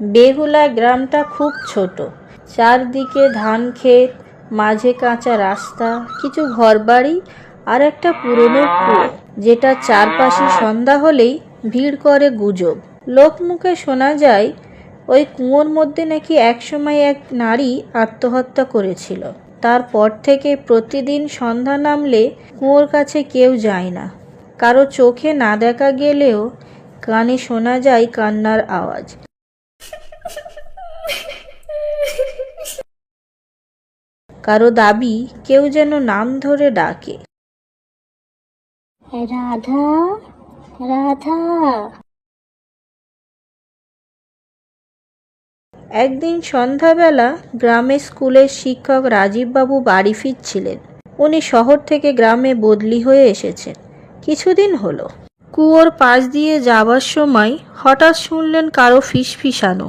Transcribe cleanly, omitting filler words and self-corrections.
বেহুলা গ্রামটা খুব ছোট। চারদিকে ধান ক্ষেত, মাঝে কাঁচা রাস্তা, কিছু ঘরবাড়ি আর একটা পুরনো কুয়ো, যেটা চারপাশে সন্ধ্যা হলেই ভিড় করে গুজব। লোকমুখে শোনা যায় ওই কুয়োর মধ্যে নাকি একসময় এক নারী আত্মহত্যা করেছিল। তারপর থেকে প্রতিদিন সন্ধ্যা নামলে কুয়োর কাছে কেউ যায় না। কারো চোখে না দেখা গেলেও কানে শোনা যায় কান্নার আওয়াজ। কারো দাবি কেউ যেন নাম ধরে ডাকে, রাধা, রাধা। একদিন সন্ধ্যাবেলা গ্রামের স্কুলের শিক্ষক রাজীববাবু বাড়ি ফিরছিলেন। উনি শহর থেকে গ্রামে বদলি হয়ে এসেছেন কিছুদিন হলো। কুয়োর পাশ দিয়ে যাবার সময় হঠাৎ শুনলেন কারো ফিসফিসানো।